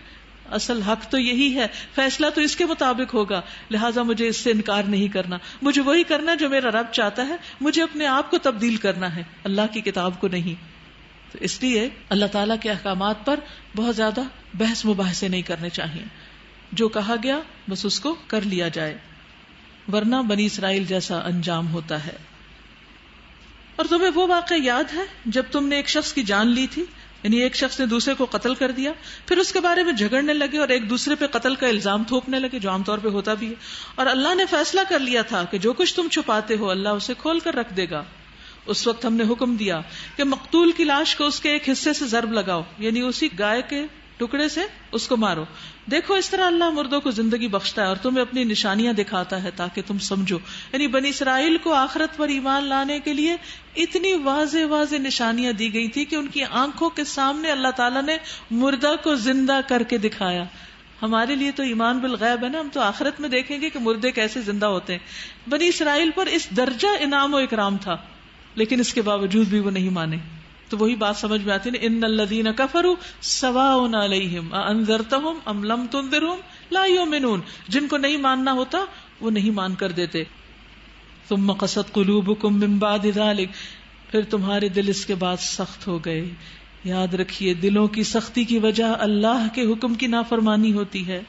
اصل حق تو یہی ہے, فیصلہ تو اس کے مطابق ہوگا, لہٰذا مجھے اس سے انکار نہیں کرنا, مجھے وہی کرنا جو میرا رب چاہتا ہے, مجھے اپنے آپ کو تبدیل کرنا ہے, اللہ کی کتاب کو نہیں. تو اس لیے اللہ تعالیٰ کے احکامات پر بہت زیادہ بحث مباحثے نہیں کرنے چاہیے. جو کہا گیا بس اس کو کر لیا جائے, ورنہ بنی اسرائیل جیسا انجام ہوتا ہے. اور تمہیں وہ واقعہ یاد ہے جب تم نے ایک شخص کی جان لی تھی, یعنی ایک شخص نے دوسرے کو قتل کر دیا, پھر اس کے بارے میں جھگڑنے لگے اور ایک دوسرے پہ قتل کا الزام تھوپنے لگے, جو عام طور پہ ہوتا بھی ہے. اور اللہ نے فیصلہ کر لیا تھا کہ جو کچھ تم چھپاتے ہو اللہ اسے کھول کر رکھ دے گا. اس وقت ہم نے حکم دیا کہ مقتول کی لاش کو اس کے ایک حصے سے ضرب لگاؤ, یعنی اسی گائے کے ٹکڑے سے اس کو مارو. دیکھو اس طرح اللہ مردوں کو زندگی بخشتا ہے اور تمہیں اپنی نشانیاں دکھاتا ہے تاکہ تم سمجھو. یعنی بنی اسرائیل کو آخرت پر ایمان لانے کے لیے اتنی واضح واضح نشانیاں دی گئی تھی کہ ان کی آنکھوں کے سامنے اللہ تعالیٰ نے مردہ کو زندہ کر کے دکھایا. ہمارے لیے تو ایمان بالغیب ہے نا, ہم تو آخرت میں دیکھیں گے کہ مردے کیسے زندہ ہوتے ہیں. بنی اسرائیل پر اس درجہ انعام و اکرام تھا, لیکن اس کے باوجود بھی وہ نہیں مانے. تو وہی بات سمجھ میں آتی ہے, ان الذین کفروا سواء علیہم اانذرتہم ام لم تنذرہم لا یؤمنون. جن کو نہیں ماننا ہوتا وہ نہیں مان کر دیتے. ثم قست قلوبکم من بعد ذلک, پھر تمہارے دل اس کے بعد سخت ہو گئے. یاد رکھیے دلوں کی سختی کی وجہ اللہ کے حکم کی نافرمانی ہوتی ہے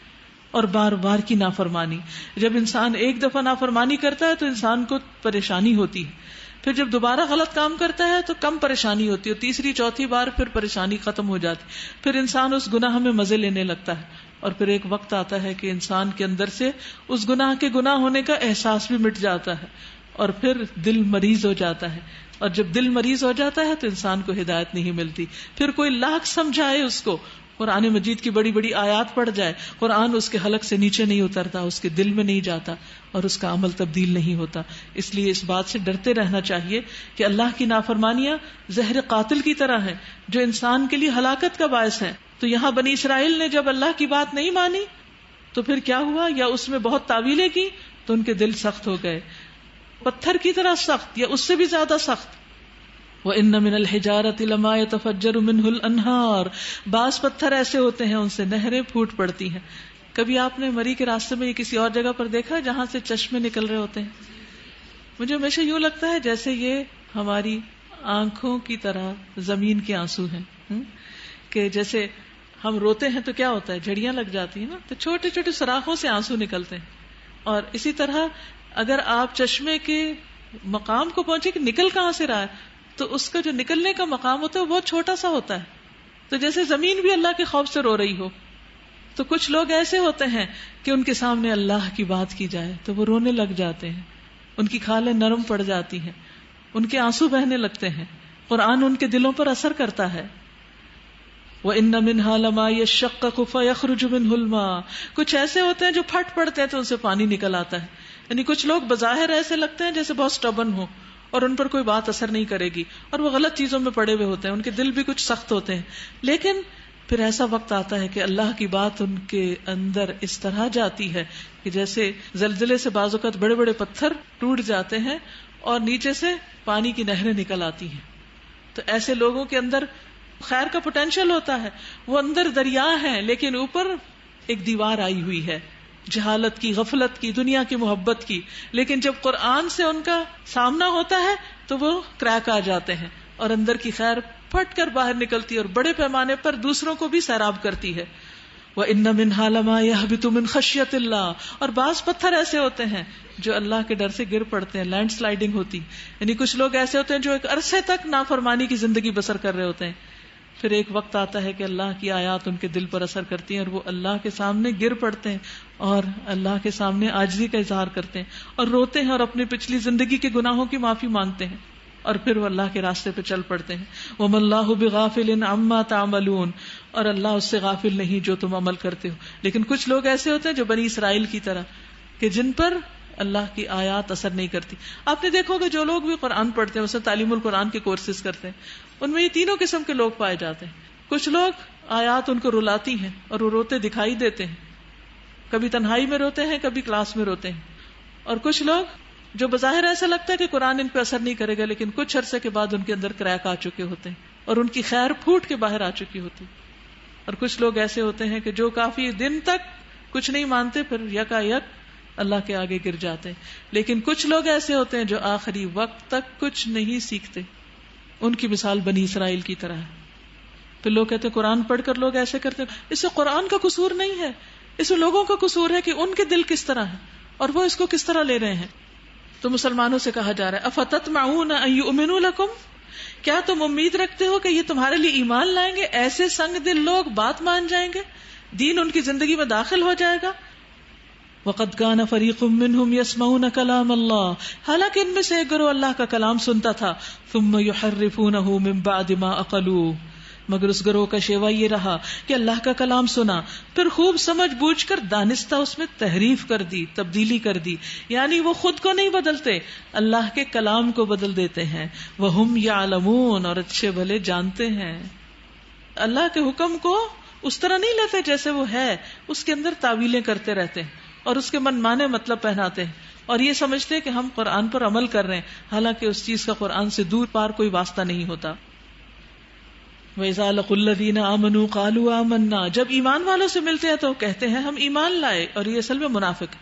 اور بار بار کی نافرمانی. جب انسان ایک دفعہ نافرمانی کرتا ہے تو انسان کو پریشانی ہوتی ہے, پھر جب دوبارہ غلط کام کرتا ہے تو کم پریشانی ہوتی ہے, تیسری چوتھی بار پھر پریشانی ختم ہو جاتی, پھر انسان اس گناہ میں مزے لینے لگتا ہے. اور پھر ایک وقت آتا ہے کہ انسان کے اندر سے اس گناہ کے گناہ ہونے کا احساس بھی مٹ جاتا ہے اور پھر دل مریض ہو جاتا ہے. اور جب دل مریض ہو جاتا ہے تو انسان کو ہدایت نہیں ملتی. پھر کوئی لاکھ سمجھائے اس کو، قرآن مجید کی بڑی بڑی آیات پڑھ جائے، قرآن اس کے حلق سے نیچے نہیں اترتا، اس کے دل میں نہیں جاتا اور اس کا عمل تبدیل نہیں ہوتا. اس لیے اس بات سے ڈرتے رہنا چاہیے کہ اللہ کی نافرمانیاں زہر قاتل کی طرح ہیں جو انسان کے لیے ہلاکت کا باعث ہیں. تو یہاں بنی اسرائیل نے جب اللہ کی بات نہیں مانی تو پھر کیا ہوا؟ یا اس میں بہت تعویلیں کی تو ان کے دل سخت ہو گئے، پتھر کی طرح سخت یا اس سے بھی زیادہ سخت. وَإِنَّ مِنَ الْحِجَارَةِ لَمَا يَتَفَجَّرُ مِنْهُ الْأَنْهَارُ، بعض پتھر ایسے ہوتے ہیں ان سے نہریں پھوٹ پڑتی ہیں. کبھی آپ نے مری کے راستے میں یا کسی اور جگہ پر دیکھا جہاں سے چشمے نکل رہے ہوتے ہیں؟ مجھے ہمیشہ یوں لگتا ہے جیسے یہ ہماری آنکھوں کی طرح زمین کے آنسو ہیں، کہ جیسے ہم روتے ہیں تو کیا ہوتا ہے، جھڑیاں لگ جاتی ہیں نا، تو چھوٹے چھوٹے سوراخوں سے آنسو نکلتے ہیں. اور اسی طرح اگر آپ چشمے کے مقام کو پہنچے کہ نکل کہاں سے رہا ہے تو اس کا جو نکلنے کا مقام ہوتا ہے وہ بہت چھوٹا سا ہوتا ہے. تو جیسے زمین بھی اللہ کے خوف سے رو رہی ہو، تو کچھ لوگ ایسے ہوتے ہیں کہ ان کے سامنے اللہ کی بات کی جائے تو وہ رونے لگ جاتے ہیں، ان کی کھالیں نرم پڑ جاتی ہیں، ان کے آنسو بہنے لگتے ہیں. قرآن ان کے دلوں پر اثر کرتا ہے. وَإِنَّ مِنْهَا لَمَا يَشَّقَّقُ فَيَخْرُجُ مِنْهُ الْمَاءُ، کچھ ایسے ہوتے ہیں جو پھٹ پڑتے ہیں تو ان سے پانی نکل آتا ہے. یعنی کچھ لوگ بظاہر ایسے لگتے ہیں جیسے بہت سٹبن ہو اور ان پر کوئی بات اثر نہیں کرے گی اور وہ غلط چیزوں میں پڑے ہوئے ہوتے ہیں، ان کے دل بھی کچھ سخت ہوتے ہیں. لیکن پھر ایسا وقت آتا ہے کہ اللہ کی بات ان کے اندر اس طرح جاتی ہے کہ جیسے زلزلے سے بعض اوقات بڑے بڑے پتھر ٹوٹ جاتے ہیں اور نیچے سے پانی کی نہریں نکل آتی ہیں. تو ایسے لوگوں کے اندر خیر کا پوٹینشیل ہوتا ہے، وہ اندر دریا ہے لیکن اوپر ایک دیوار آئی ہوئی ہے، جہالت کی، غفلت کی، دنیا کی محبت کی. لیکن جب قرآن سے ان کا سامنا ہوتا ہے تو وہ کریک آ جاتے ہیں اور اندر کی خیر پھٹ کر باہر نکلتی ہے اور بڑے پیمانے پر دوسروں کو بھی سیراب کرتی ہے. وَإِنَّ مِنْهَا لَمَا يَهْبِطُ مِنْ خَشْيَةِ اللَّهِ، اور بعض پتھر ایسے ہوتے ہیں جو اللہ کے ڈر سے گر پڑتے ہیں، لینڈ سلائڈنگ ہوتی. یعنی کچھ لوگ ایسے ہوتے ہیں جو ایک عرصے تک نافرمانی کی زندگی بسر کر رہے ہوتے ہیں، پھر ایک وقت آتا ہے کہ اللہ کی آیات ان کے دل پر اثر کرتی ہیں اور وہ اللہ کے سامنے گر پڑتے ہیں اور اللہ کے سامنے عاجزی کا اظہار کرتے ہیں اور روتے ہیں اور اپنی پچھلی زندگی کے گناہوں کی معافی مانگتے ہیں اور پھر وہ اللہ کے راستے پہ چل پڑتے ہیں. وَمَا اللَّهُ بِغَافِلٍ عَمَّا تَعْمَلُونَ، اور اللہ اس سے غافل نہیں جو تم عمل کرتے ہو. لیکن کچھ لوگ ایسے ہوتے ہیں جو بنی اسرائیل کی طرح کہ جن پر اللہ کی آیات اثر نہیں کرتی. آپ نے دیکھو کہ جو لوگ بھی قرآن پڑھتے ہیں، اسے تعلیم القرآن کے کورسز کرتے ہیں، ان میں یہ تینوں قسم کے لوگ پائے جاتے ہیں. کچھ لوگ آیات ان کو رلاتی ہیں اور وہ روتے دکھائی دیتے ہیں، کبھی تنہائی میں روتے ہیں، کبھی کلاس میں روتے ہیں. اور کچھ لوگ جو بظاہر ایسا لگتا ہے کہ قرآن ان پہ اثر نہیں کرے گا لیکن کچھ عرصے کے بعد ان کے اندر کریک آ چکے ہوتے ہیں اور ان کی خیر پھوٹ کے باہر آ چکی ہوتی. اور کچھ لوگ ایسے ہوتے ہیں کہ جو کافی دن تک کچھ نہیں مانتے، پھر یکا یک اللہ کے آگے گر جاتے ہیں. لیکن کچھ لوگ ایسے ہوتے ہیں جو آخری وقت تک کچھ نہیں سیکھتے. ان کی مثال بنی اسرائیل کی طرح ہے. پھر لوگ کہتے ہیں قرآن پڑھ کر لوگ ایسے کرتے ہیں. اس سے قرآن کا قصور نہیں ہے، اس میں لوگوں کا قصور ہے کہ ان کے دل کس طرح ہے اور وہ اس کو کس طرح لے رہے ہیں. تو مسلمانوں سے کہا جا رہا ہے افتطمعون ان یؤمنوا لکم، کیا تم امید رکھتے ہو کہ یہ تمہارے لیے ایمان لائیں گے؟ ایسے سنگ دل لوگ بات مان جائیں گے، دین ان کی زندگی میں داخل ہو جائے گا. وَقَدْ كَانَ فَرِيقٌ مِّنْهُمْ يَسْمَعُونَ كَلَامَ اللَّهِ، حالانکہ ان میں سے ایک گروہ اللہ کا کلام سنتا تھا. ثُمَّ يُحَرِّفُونَهُ مِن بَعْدِ مَا عَقَلُوهُ، مگر اس گروہ کا شیوا یہ رہا کہ اللہ کا کلام سنا، پھر خوب سمجھ بوجھ کر دانستہ اس میں تحریف کر دی، تبدیلی کر دی. یعنی وہ خود کو نہیں بدلتے، اللہ کے کلام کو بدل دیتے ہیں. وَهُمْ يَعْلَمُونَ، اور اچھے بھلے جانتے ہیں. اللہ کے حکم کو اس طرح نہیں لیتے جیسے وہ ہے، اس کے اندر تعویلیں کرتے رہتے ہیں اور اس کے من مانے مطلب پہناتے ہیں اور یہ سمجھتے ہیں کہ ہم قرآن پر عمل کر رہے ہیں، حالانکہ اس چیز کا قرآن سے دور پار کوئی واسطہ نہیں ہوتا. وَإِذَا لَقُوا الَّذِينَ آمَنُوا قَالُوا آمَنَّا، جب ایمان والوں سے ملتے ہیں تو کہتے ہیں ہم ایمان لائے. اور یہ اصل میں منافق،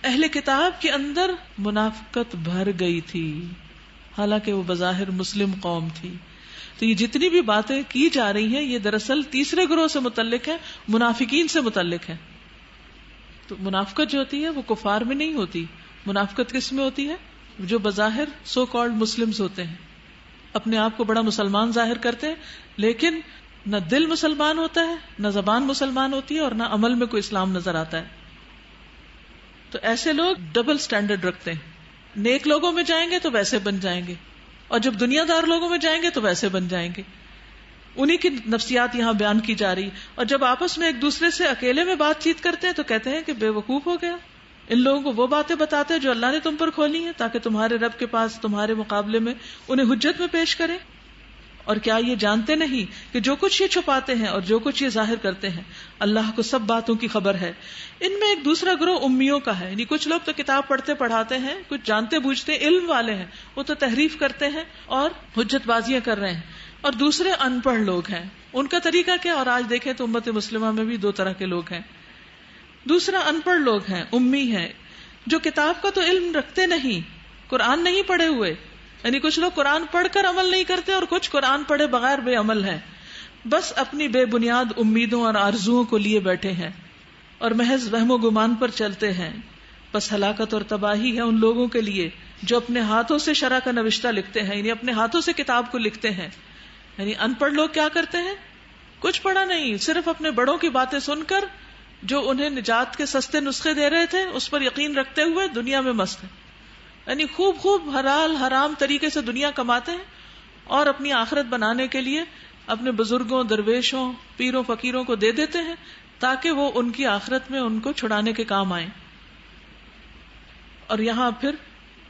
اہل کتاب کے اندر منافقت بھر گئی تھی حالانکہ وہ بظاہر مسلم قوم تھی. تو یہ جتنی بھی باتیں کی جا رہی ہیں یہ دراصل تیسرے گروہ سے متعلق ہے، منافقین سے متعلق ہے. تو منافقت جو ہوتی ہے وہ کفار میں نہیں ہوتی، منافقت کس میں ہوتی ہے؟ جو بظاہر سو کالڈ مسلمز ہوتے ہیں، اپنے آپ کو بڑا مسلمان ظاہر کرتے ہیں لیکن نہ دل مسلمان ہوتا ہے، نہ زبان مسلمان ہوتی ہے، اور نہ عمل میں کوئی اسلام نظر آتا ہے. تو ایسے لوگ ڈبل سٹینڈرڈ رکھتے ہیں. نیک لوگوں میں جائیں گے تو ویسے بن جائیں گے، اور جب دنیا دار لوگوں میں جائیں گے تو ویسے بن جائیں گے. انہی کی نفسیات یہاں بیان کی جا رہی. اور جب آپس میں ایک دوسرے سے اکیلے میں بات چیت کرتے ہیں تو کہتے ہیں کہ بے وقوف ہو گیا. ان لوگوں کو وہ باتیں بتاتے ہیں جو اللہ نے تم پر کھولی ہیں تاکہ تمہارے رب کے پاس تمہارے مقابلے میں انہیں حجت میں پیش کریں. اور کیا یہ جانتے نہیں کہ جو کچھ یہ چھپاتے ہیں اور جو کچھ یہ ظاہر کرتے ہیں اللہ کو سب باتوں کی خبر ہے. ان میں ایک دوسرا گروہ امیوں کا ہے، یعنی کچھ لوگ تو کتاب پڑھتے پڑھاتے ہیں، کچھ جانتے بوجھتے علم والے ہیں، وہ تو تحریف کرتے ہیں اور حجت بازیاں کر رہے ہیں. اور دوسرے ان پڑھ لوگ ہیں. ان کا طریقہ کیا؟ اور آج دیکھیں تو امت مسلمہ میں بھی دو طرح کے لوگ ہیں. دوسرا ان پڑھ لوگ ہیں، امی ہیں، جو کتاب کا تو علم رکھتے نہیں، قرآن نہیں پڑھے ہوئے. یعنی کچھ لوگ قرآن پڑھ کر عمل نہیں کرتے اور کچھ قرآن پڑھے بغیر بے عمل ہیں. بس اپنی بے بنیاد امیدوں اور آرزوؤں کو لیے بیٹھے ہیں اور محض وہم و گمان پر چلتے ہیں. بس ہلاکت اور تباہی ہے ان لوگوں کے لیے جو اپنے ہاتھوں سے شرع کا نوشتہ لکھتے ہیں، یعنی اپنے ہاتھوں سے کتاب کو لکھتے ہیں. یعنی ان پڑھ لوگ کیا کرتے ہیں؟ کچھ پڑھا نہیں، صرف اپنے بڑوں کی باتیں سن کر جو انہیں نجات کے سستے نسخے دے رہے تھے اس پر یقین رکھتے ہوئے دنیا میں مست ہیں. یعنی خوب حلال حرام طریقے سے دنیا کماتے ہیں اور اپنی آخرت بنانے کے لیے اپنے بزرگوں، درویشوں، پیروں، فقیروں کو دے دیتے ہیں تاکہ وہ ان کی آخرت میں ان کو چھڑانے کے کام آئیں. اور یہاں پھر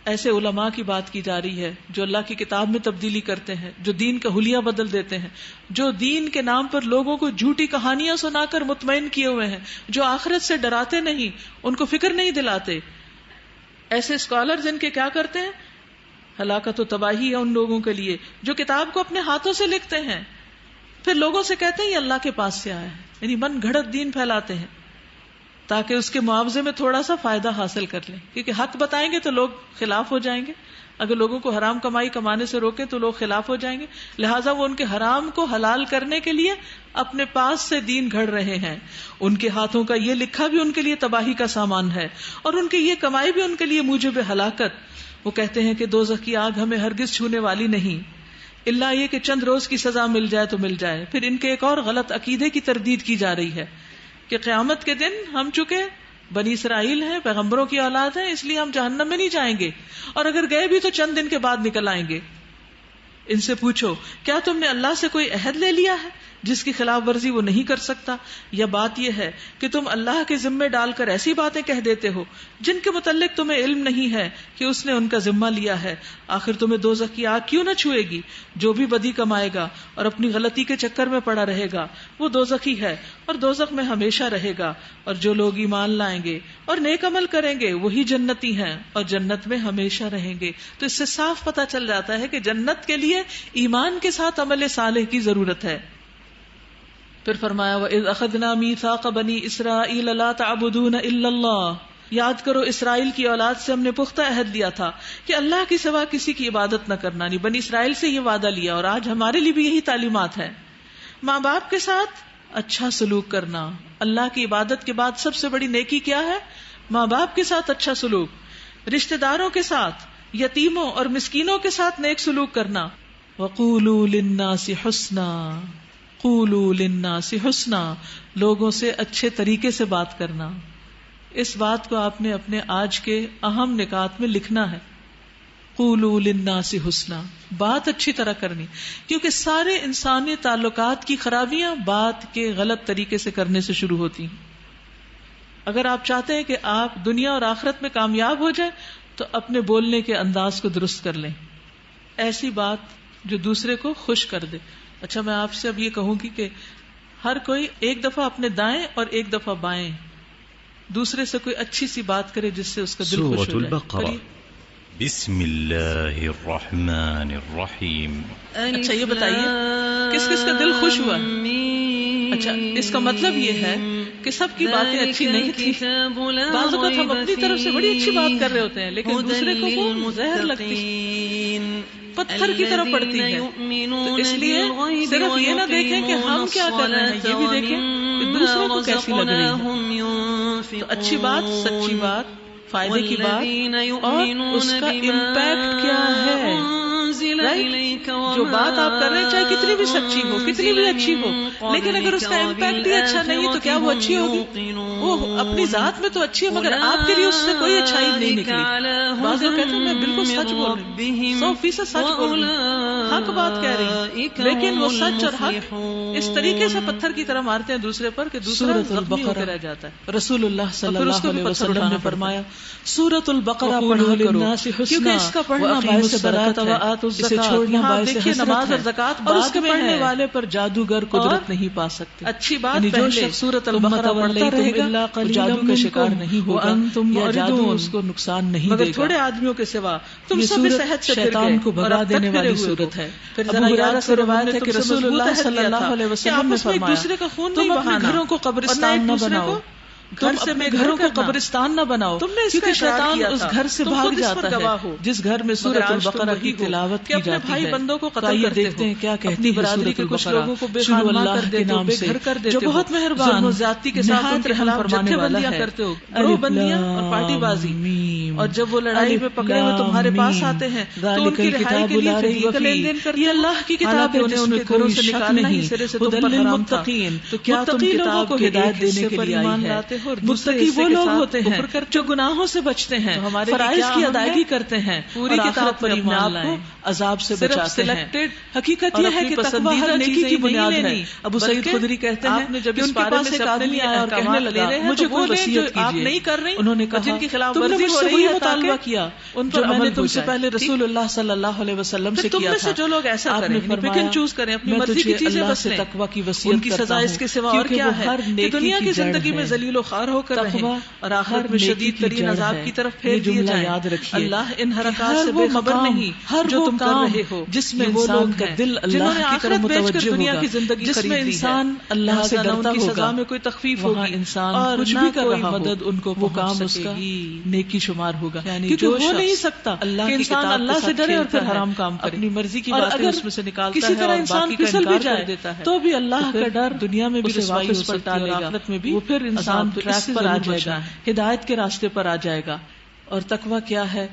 ایسے علماء کی بات کی جا رہی ہے جو اللہ کی کتاب میں تبدیلی کرتے ہیں، جو دین کا حلیہ بدل دیتے ہیں، جو دین کے نام پر لوگوں کو جھوٹی کہانیاں سنا کر مطمئن کیے ہوئے ہیں، جو آخرت سے ڈراتے نہیں، ان کو فکر نہیں دلاتے. ایسے اسکالر جن کے کیا کرتے ہیں؟ ہلاکت و تباہی ہے ان لوگوں کے لیے جو کتاب کو اپنے ہاتھوں سے لکھتے ہیں، پھر لوگوں سے کہتے ہیں یہ اللہ کے پاس سے آیا ہے. یعنی من گھڑت دین پھیلاتے ہیں تاکہ اس کے معاوضے میں تھوڑا سا فائدہ حاصل کر لیں، کیونکہ حق بتائیں گے تو لوگ خلاف ہو جائیں گے. اگر لوگوں کو حرام کمائی کمانے سے روکیں تو لوگ خلاف ہو جائیں گے. لہٰذا وہ ان کے حرام کو حلال کرنے کے لیے اپنے پاس سے دین گھڑ رہے ہیں. ان کے ہاتھوں کا یہ لکھا بھی ان کے لیے تباہی کا سامان ہے اور ان کی یہ کمائی بھی ان کے لیے موجب ہلاکت. وہ کہتے ہیں کہ دوزخ کی آگ ہمیں ہرگز چھونے والی نہیں، الا یہ کہ چند روز کی سزا مل جائے تو مل جائے. پھر ان کے ایک اور غلط عقیدے کی تردید کی جا رہی ہے کہ قیامت کے دن ہم چکے بنی اسرائیل ہیں، پیغمبروں کی اولاد ہیں، اس لیے ہم جہنم میں نہیں جائیں گے، اور اگر گئے بھی تو چند دن کے بعد نکل آئیں گے. ان سے پوچھو کیا تم نے اللہ سے کوئی عہد لے لیا ہے جس کی خلاف ورزی وہ نہیں کر سکتا، یا بات یہ ہے کہ تم اللہ کے ذمے ڈال کر ایسی باتیں کہہ دیتے ہو جن کے متعلق تمہیں علم نہیں ہے کہ اس نے ان کا ذمہ لیا ہے. آخر تمہیں دوزخ کی آگ کیوں نہ چھوئے گی؟ جو بھی بدی کمائے گا اور اپنی غلطی کے چکر میں پڑا رہے گا وہ دوزخی ہے اور دوزخ میں ہمیشہ رہے گا. اور جو لوگ ایمان لائیں گے اور نیک عمل کریں گے وہی جنتی ہیں اور جنت میں ہمیشہ رہیں گے. تو اس سے صاف پتہ چل جاتا ہے کہ جنت کے لیے ایمان کے ساتھ عمل صالح کی ضرورت ہے. پھر فرمایا وَإِذْ أَخَذْنَا مِيثَاقَ بَنِي إِسْرَائِيلَ لَا تَعْبُدُونَ إِلَّا اللَّهَ. یاد کرو اسرائیل کی اولاد سے ہم نے پختہ عہد لیا تھا کہ اللہ کے سوا کسی کی عبادت نہ کرنا. نہیں، بنی اسرائیل سے یہ وعدہ لیا اور آج ہمارے لیے بھی یہی تعلیمات ہے. ماں باپ کے ساتھ اچھا سلوک کرنا. اللہ کی عبادت کے بعد سب سے بڑی نیکی کیا ہے؟ ماں باپ کے ساتھ اچھا سلوک. رشتہ داروں کے ساتھ، یتیموں اور مسکینوں کے ساتھ نیک سلوک کرنا. وَقُولُوا لِلنَّاسِ حُسْنًا. قولوا للناس حسنا، لوگوں سے اچھے طریقے سے بات کرنا. اس بات کو آپ نے اپنے آج کے اہم نکات میں لکھنا ہے. قولوا للناس حسنا، بات اچھی طرح کرنی، کیونکہ سارے انسانی تعلقات کی خرابیاں بات کے غلط طریقے سے کرنے سے شروع ہوتی ہیں. اگر آپ چاہتے ہیں کہ آپ دنیا اور آخرت میں کامیاب ہو جائیں تو اپنے بولنے کے انداز کو درست کر لیں، ایسی بات جو دوسرے کو خوش کر دے. اچھا، میں آپ سے اب یہ کہوں گی کہ ہر کوئی ایک دفعہ اپنے دائیں اور ایک دفعہ بائیں دوسرے سے کوئی اچھی سی بات کرے جس سے اس کا دل خوش ہو جائے. بسم اللہ الرحمن الرحیم. اچھا، یہ بتائیے کس کس کا دل خوش ہوا؟ اچھا، اس کا مطلب یہ ہے کہ سب کی باتیں اچھی نہیں تھی. بعض اوقات ہم اپنی طرف سے بڑی اچھی بات کر رہے ہوتے ہیں لیکن دوسرے کو وہ زہر لگتی، پتھر کی طرح پڑتی ہے. تو اس لیے صرف یہ نہ دیکھیں کہ ہم کیا کر رہے ہیں، یہ بھی دیکھیں کہ دوسرے کو کیسی لگ رہی ہے. تو اچھی بات، سچی بات، فائدے کی بات اور اس کا امپیکٹ کیا ہے. جو بات آپ کر رہے ہیں چاہے کتنی بھی سچی ہو کتنی بھی اچھی ہو، لیکن اگر اس کا امپیکٹ ہی اچھا نہیں تو کیا وہ اچھی ہوگی؟ وہ اپنی ذات میں تو اچھی ہے مگر آپ کے لیے اس سے کوئی اچھائی نہیں نکلی۔ بعض لوگ کہتے ہیں میں بالکل سچ بول رہی ہوں، 100% سچ بول رہی ہوں، حق بات کہہ رہی ہوں، لیکن وہ سچ اور حق اس طریقے سے پتھر کی طرح مارتے ہیں دوسرے پر کہ دوسرا زخمی ہو کے رہ جاتا ہے۔ رسول اللہ صلی اللہ علیہ وسلم نے فرمایا سورۃ البقرہ پڑھا کرو کیونکہ اس کا پڑھنا باعث برکت ہے، اسے چھوڑنا باعث دیکھیے نماز اور زکات اور اس کے بعد میں پڑھنے ہے، والے پر جادوگر قدرت نہیں پا سکتے۔ اچھی بات یعنی جو پہلے شخص سورۃ البقرہ پڑھتا رہے گا وہ جادو کا شکار نہیں ہوگا یا جادو اس کو نقصان نہیں دے مگر گا۔ تھوڑے آدمیوں کے سوا تم یہ سب سورت صحت سے شیطان کو بھگا دینے والی صورت ہے۔ ابو ہریرہ سے روایت ہے کہ رسول اللہ صلی اللہ علیہ وسلم نے فرمایا دوسرے کا خون تم اپنے گھروں کو قبرستان نہ بناؤ، گھر تم سے اپنے میں گھروں کو قبرستان نہ بناؤ، تم نے اس کا کیونکہ اقرار شیطان کیا اس تھا، گھر سے تم بھاگ خود اس پر جاتا گواہ ہے ہو، جس گھر میں سورۃ البقرہ کی تلاوت کہ کی اپنے جاتی بھائی ہے۔ بندوں کو تو قتل آئیے کرتے دیکھتے ہیں کیا اپنی کہتی ہے برادری سورۃ کے کچھ البقرہ، لوگوں کو بے شروع خانمان اللہ کر کے دیتے ہو، نام بے سے گھر کر دیتے جو ہو، بہت مہربان ظلم و زیادتی کے ساتھ ان کے خلاف فرمانے جتھے والا بندیاں ہے۔ کرتے ہو، گروہ بندیاں اور پارٹی بازی، اور جب وہ لڑائی میں پکڑے ہوئے تمہارے پاس آتے ہیں تو ان کی رہائی کے لیے فدیے کا لین دین کرتے یہ ہو۔ اللہ کی کتاب حالانکہ ہے انہیں جس ان میں کے گھروں کوئی سے شک نکالنا ہی نہیں، سرے سے تم ہدی پر حرام تھا۔ للمتقین، تو کیا تم متقی لوگوں کتاب کو کے ہدایت ایک دینے حصے کے پر لیے ایمان آئی ہے، لاتے ہو اور متقی وہ لوگ ہوتے ہیں جو گناہوں سے بچتے ہیں، تو ہمارے لیے فرائض کیا کی اہم ہے؟ ادائیگی کرتے ہیں، پوری اور کتاب آخرت پر میں اپنے ایمان آپ کو لائیں، عذاب سے صرف بچاتے ہیں۔ selected حقیقت اور یہ ہے اپنی کہ تقویٰ پسندیدہ ہر نیکی چیزیں کی نہیں بنیاد لینی، ہے۔ ابو سعید بلکہ خدری کہتے ہیں آپ نے جب کہ اس ان کے بارے پاس میں ایک سے اپنے آدمی لیے آیا اور کہنے احکامات لگا لینے ہیں مجھے تو کوئی وہ لیں جو وصیت آپ کیجیے۔ نہیں کر رہی، انہوں نے اور کہا جن کی خلاف تم نے ورزی مجھ ہو سے رہی وہی ہے مطالبہ تاکہ کیا ان جو پر میں عمل نے تم ہو سے جائے۔ پہلے رسول اللہ صلی اللہ علیہ وسلم سے تم کیا میں تھا۔ سے جو لوگ ایسا آپ کریں نے یعنی pick فرمایا and choose کریں، اپنی میں مرضی کی تجھے چیزیں اللہ بس سے لیں، تقویٰ کی ان وصیت کی کرتا سزا اس ہوں کے سوا اور کیونکہ کیا وہ ہے ہر کہ نیکی دنیا کی جڑ زندگی میں ہے۔ ذلیل و خوار ہو کر رہیں تقویٰ اور آخرت ہر میں نیکی شدید کی ترین جڑ عذاب ہے۔ کی طرف یہ پھیر دیے جملہ جائیں۔ یاد رکھیے، اللہ ان کہ حرکات ہر سے وہ بے خبر مقام، نہیں ہر جو وہ تم کر کام رہے ہو، جس میں یہ وہ انسان لوگ کا ہیں دل جنہوں اللہ نے کی طرف آخرت بیچ کر متوجہ دنیا ہوگا، کی زندگی جس میں خرید لی ہے، انسان اللہ سے لہٰذا نہ ڈرتا ان کی سزا ہوگا، میں کوئی تخفیف وہاں ہوگی انسان اور کچھ نہ بھی کر کوئی رہا ہو مدد ان کو وہ پہنچ کام اس سکے کا گی۔ نیکی شمار ہوگا، یعنی کیونکہ جو ہو شخص نہیں سکتا اللہ کہ کی انسان کتاب اللہ کے سے ساتھ ڈرے اور کھیلتا پھر ہے، حرام کام کرے، اپنی مرضی کی اور باتیں اگر اس میں سے نکالتا کسی ہے طرح اور انسان باقی کا پھسل بھی انکار جائے کر دیتا ہے تو بھی اللہ پھر کا ڈر دنیا میں بھی اسے رسوائی واپس ہو سکتی ہے پلٹا لے اور گا، آخرت میں بھی وہ پھر انسان عذاب۔ تو اس ٹریک سے پر آ ضرور جائے گا، بچنا ہے۔ ہدایت کے راستے پر آ جائے گا۔ اور تقویٰ کیا ہے؟